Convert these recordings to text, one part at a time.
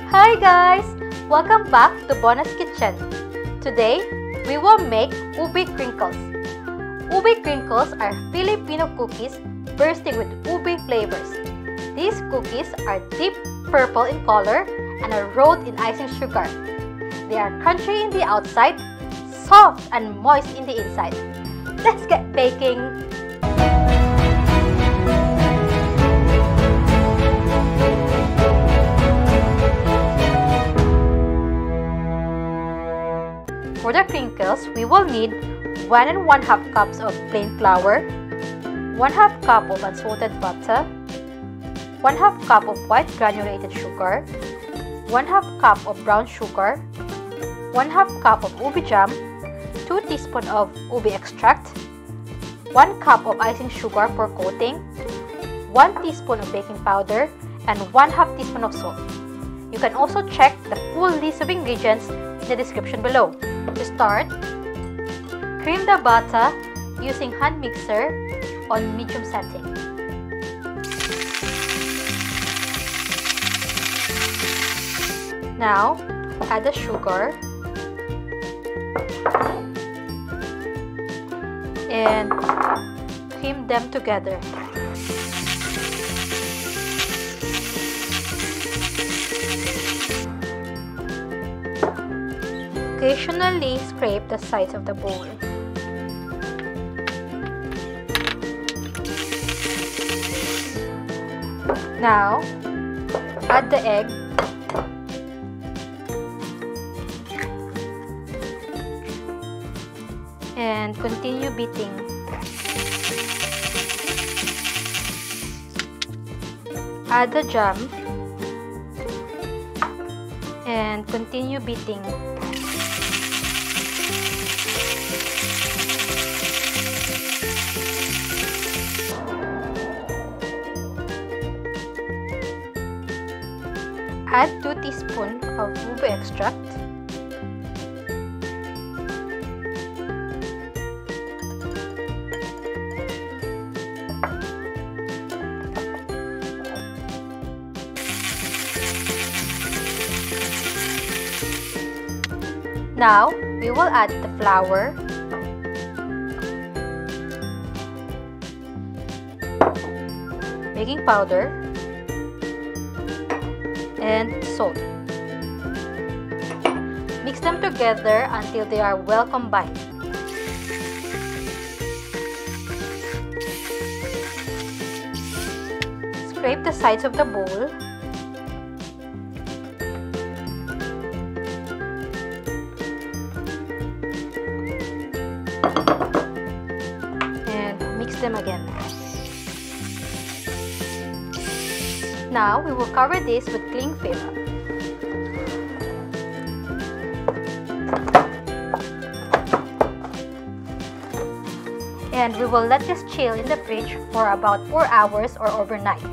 Hi guys! Welcome back to Bonus Kitchen. Today, we will make Ube Crinkles. Ube Crinkles are Filipino cookies bursting with ube flavors. These cookies are deep purple in color and are rolled in icing sugar. They are crunchy in the outside, soft and moist in the inside. Let's get baking! For the crinkles, we will need 1 1/2 cups of plain flour, 1/2 cup of unsalted butter, 1/2 cup of white granulated sugar, 1/2 cup of brown sugar, 1/2 cup of ube jam, 2 teaspoons of ube extract, 1 cup of icing sugar for coating, 1 teaspoon of baking powder, and 1/2 teaspoon of salt. You can also check the full list of ingredients in the description below. To start, cream the butter using hand mixer on medium setting. Now, add the sugar and cream them together. Occasionally scrape the sides of the bowl. Now, add the egg and continue beating. Add the jam and continue beating. Add 2 teaspoons of ube extract, now we will add the flour, baking powder, and salt. Mix them together until they are well combined. Scrape the sides of the bowl and mix them again. Now, we will cover this with cling film. And we will let this chill in the fridge for about 4 hours or overnight.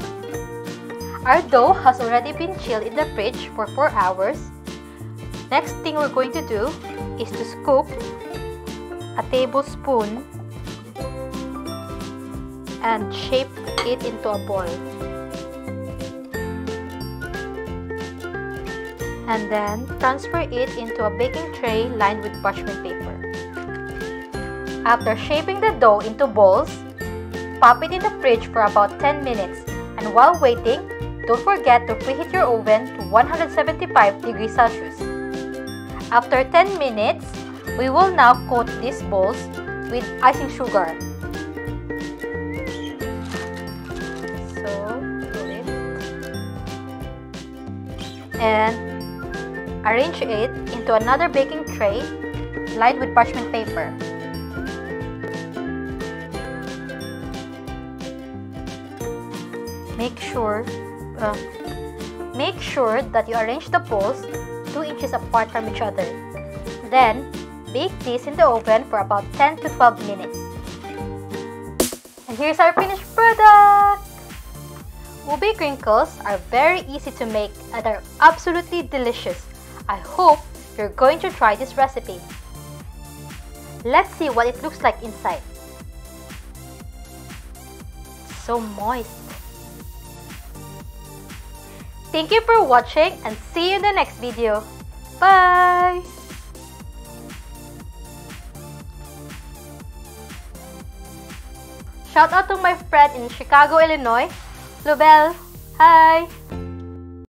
Our dough has already been chilled in the fridge for 4 hours. Next thing we're going to do is to scoop a tablespoon and shape it into a ball. And then transfer it into a baking tray lined with parchment paper. After shaping the dough into balls, pop it in the fridge for about 10 minutes. And while waiting, don't forget to preheat your oven to 175 degrees Celsius. After 10 minutes, we will now coat these balls with icing sugar. So, put it and arrange it into another baking tray lined with parchment paper. Make sure that you arrange the balls 2 inches apart from each other. Then, bake this in the oven for about 10 to 12 minutes. And here's our finished product! Ube Crinkles are very easy to make and are absolutely delicious. I hope you're going to try this recipe. Let's see what it looks like inside. So moist. Thank you for watching and see you in the next video. Bye! Shout out to my friend in Chicago, Illinois, Lubel. Hi!